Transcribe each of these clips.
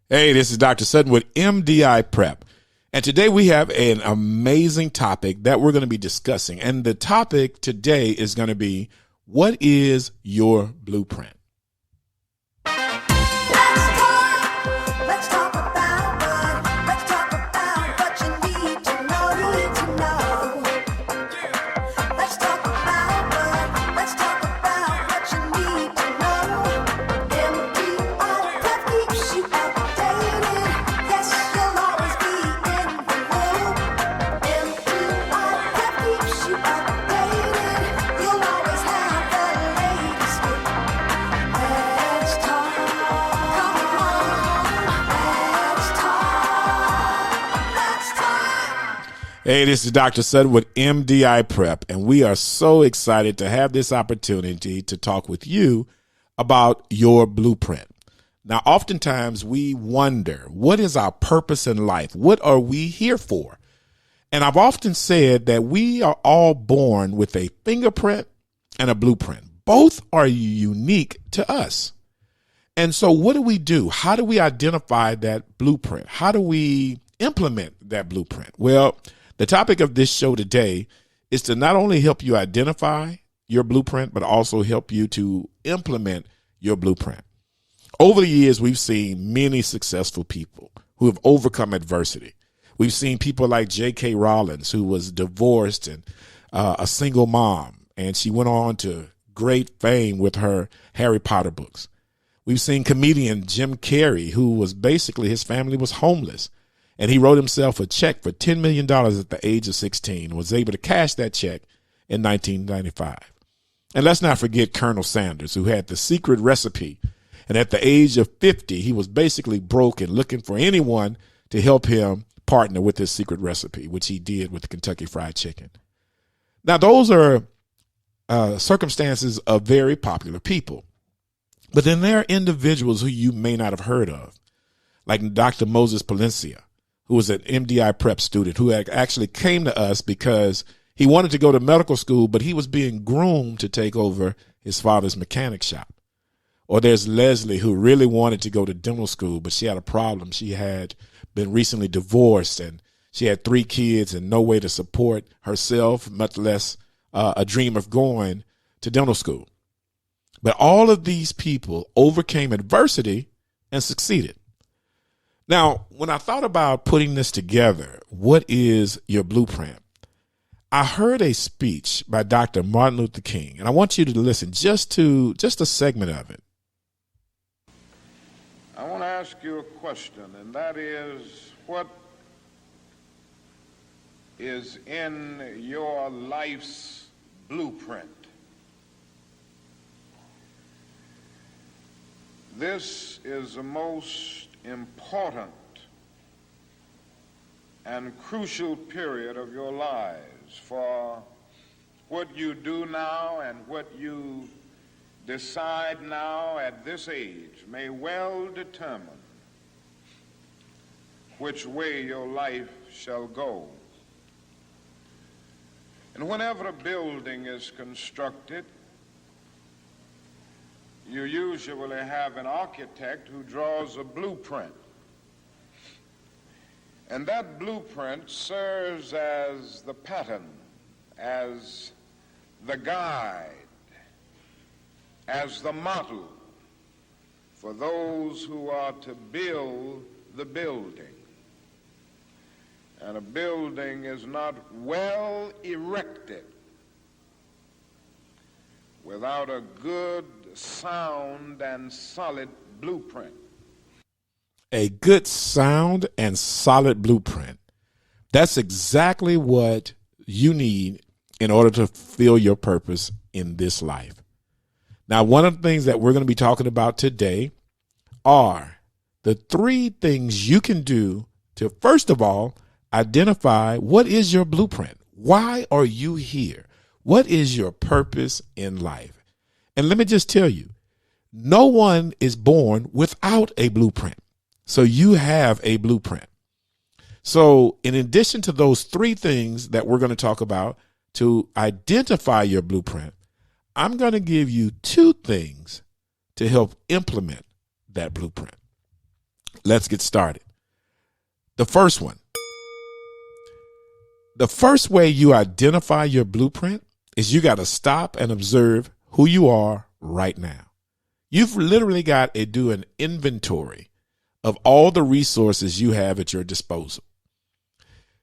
Hey, this is Dr. Sutton with MDI Prep. And today we have an amazing topic that we're going to be discussing. And the topic today is going to be, what is your blueprint? Hey, this is Dr. Sutton with MDI Prep, and we are so excited to have this opportunity to talk with you about your blueprint. Now, oftentimes we wonder, what is our purpose in life? What are we here for? And I've often said that we are all born with a fingerprint and a blueprint. Both are unique to us. And so what do we do? How do we identify that blueprint? How do we implement that blueprint? Well, the topic of this show today is to not only help you identify your blueprint, but also help you to implement your blueprint. Over the years, we've seen many successful people who have overcome adversity. We've seen people like J.K. Rowling, who was divorced and a single mom, and she went on to great fame with her Harry Potter books. We've seen comedian Jim Carrey, who was basically, his family was homeless. And he wrote himself a check for $10 million at the age of 16 and was able to cash that check in 1995. And let's not forget Colonel Sanders, who had the secret recipe. And at the age of 50, he was basically broke and looking for anyone to help him partner with his secret recipe, which he did with the Kentucky Fried Chicken. Now, those are circumstances of very popular people. But then there are individuals who you may not have heard of, like Dr. Moses Palencia, who was an MDI prep student who actually came to us because he wanted to go to medical school, but he was being groomed to take over his father's mechanic shop. Or there's Leslie, who really wanted to go to dental school, but she had a problem. She had been recently divorced, and she had 3 kids and no way to support herself, much less a dream of going to dental school. But all of these people overcame adversity and succeeded. Now, when I thought about putting this together, what is your blueprint? I heard a speech by Dr. Martin Luther King, and I want you to listen just a segment of it. I want to ask you a question, and that is, what is in your life's blueprint? This is the most important and crucial period of your lives, for what you do now and what you decide now at this age may well determine which way your life shall go. And whenever a building is constructed, you usually have an architect who draws a blueprint. And that blueprint serves as the pattern, as the guide, as the model for those who are to build the building. And a building is not well erected without a good, sound, and solid blueprint. A good, sound, and solid blueprint. That's exactly what you need in order to fulfill your purpose in this life. Now, one of the things that we're going to be talking about today are the 3 things you can do to, first of all, identify what is your blueprint. Why are you here? What is your purpose in life? And let me just tell you, no one is born without a blueprint. So you have a blueprint. So in addition to those 3 things that we're going to talk about to identify your blueprint, I'm going to give you 2 things to help implement that blueprint. Let's get started. The first one. The first way you identify your blueprint is you got to stop and observe who you are right now. You've literally got to do an inventory of all the resources you have at your disposal.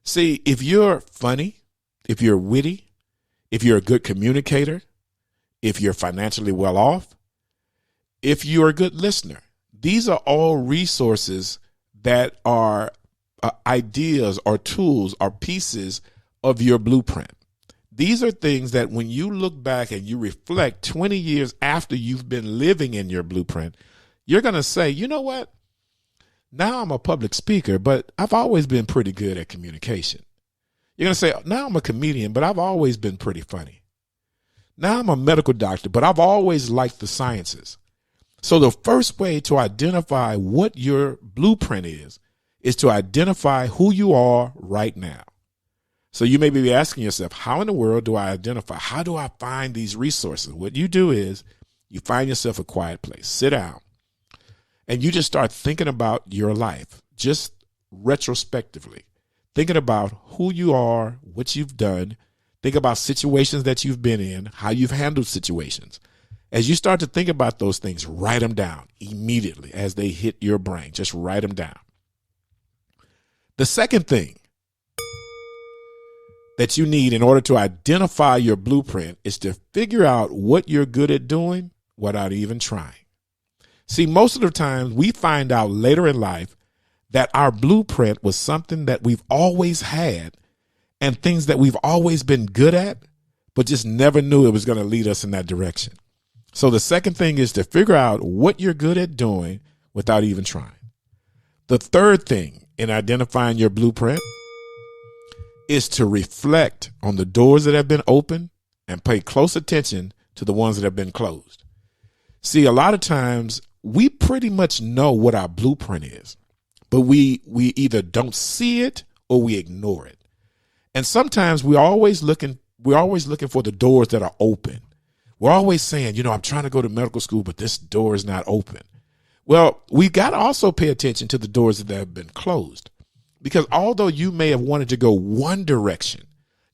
See, if you're funny, if you're witty, if you're a good communicator, if you're financially well off, if you're a good listener, these are all resources that are ideas or tools or pieces of your blueprint. These are things that when you look back and you reflect 20 years after you've been living in your blueprint, you're going to say, you know what? Now I'm a public speaker, but I've always been pretty good at communication. You're going to say, now I'm a comedian, but I've always been pretty funny. Now I'm a medical doctor, but I've always liked the sciences. So the first way to identify what your blueprint is to identify who you are right now. So you may be asking yourself, how in the world do I identify? How do I find these resources? What you do is you find yourself a quiet place, sit down, and you just start thinking about your life, just retrospectively, thinking about who you are, what you've done, think about situations that you've been in, how you've handled situations. As you start to think about those things, write them down immediately as they hit your brain. Just write them down. The second thing that you need in order to identify your blueprint is to figure out what you're good at doing without even trying. See, most of the time we find out later in life that our blueprint was something that we've always had and things that we've always been good at, but just never knew it was going to lead us in that direction. So the second thing is to figure out what you're good at doing without even trying. The third thing in identifying your blueprint is to reflect on the doors that have been opened and pay close attention to the ones that have been closed. See, a lot of times we pretty much know what our blueprint is, but we either don't see it or we ignore it. And sometimes we're always looking for the doors that are open. We're always saying, I'm trying to go to medical school, but this door is not open. Well, we got to also pay attention to the doors that have been closed, because although you may have wanted to go one direction,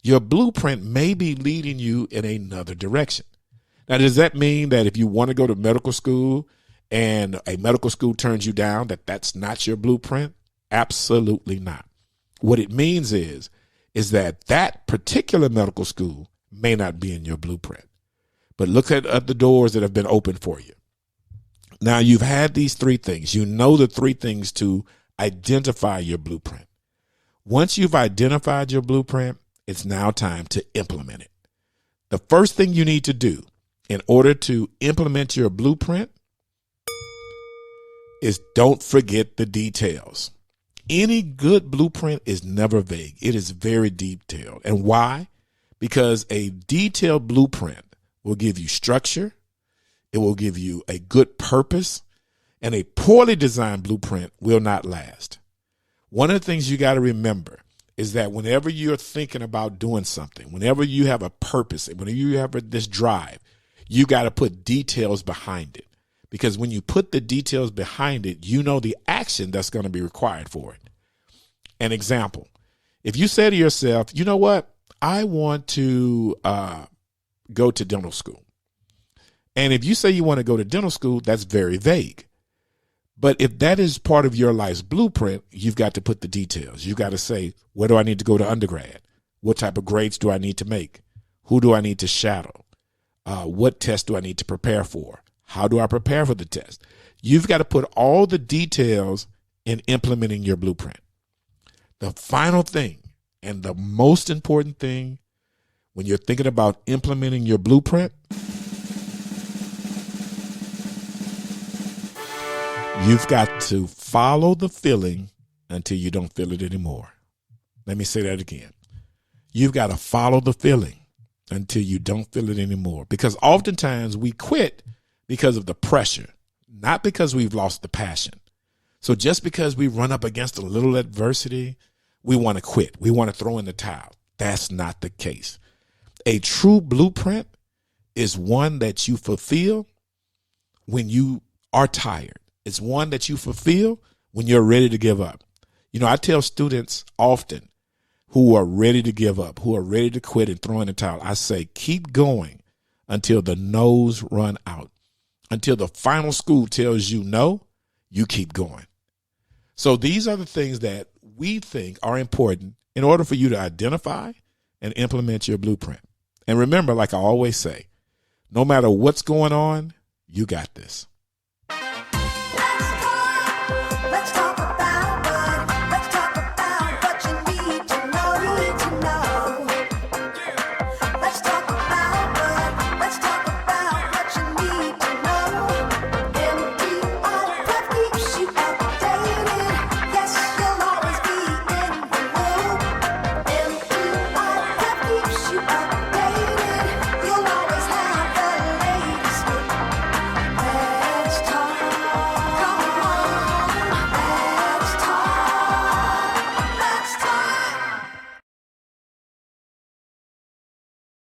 your blueprint may be leading you in another direction. Now, does that mean that if you want to go to medical school and a medical school turns you down, that's not your blueprint? Absolutely not. What it means is that particular medical school may not be in your blueprint. But look at the doors that have been opened for you. Now, you've had these three things. You know the three things to identify your blueprint. Once you've identified your blueprint, it's now time to implement it. The first thing you need to do in order to implement your blueprint is don't forget the details. Any good blueprint is never vague. It is very detailed. And why? Because a detailed blueprint will give you structure. It will give you a good purpose, and a poorly designed blueprint will not last. One of the things you got to remember is that whenever you're thinking about doing something, whenever you have a purpose, whenever you have this drive, you got to put details behind it. Because when you put the details behind it, you know the action that's going to be required for it. An example, if you say to yourself, you know what, I want to go to dental school. And if you say you want to go to dental school, that's very vague. But if that is part of your life's blueprint, you've got to put the details. You've got to say, where do I need to go to undergrad? What type of grades do I need to make? Who do I need to shadow? What test do I need to prepare for? How do I prepare for the test? You've got to put all the details in implementing your blueprint. The final thing and the most important thing when you're thinking about implementing your blueprint, you've got to follow the feeling until you don't feel it anymore. Let me say that again. You've got to follow the feeling until you don't feel it anymore. Because oftentimes we quit because of the pressure, not because we've lost the passion. So just because we run up against a little adversity, we want to quit. We want to throw in the towel. That's not the case. A true blueprint is one that you fulfill when you are tired. It's one that you fulfill when you're ready to give up. You know, I tell students often who are ready to give up, who are ready to quit and throw in the towel, I say, keep going until the no's run out. Until the final school tells you no, you keep going. So these are the things that we think are important in order for you to identify and implement your blueprint. And remember, like I always say, no matter what's going on, you got this. Let's talk.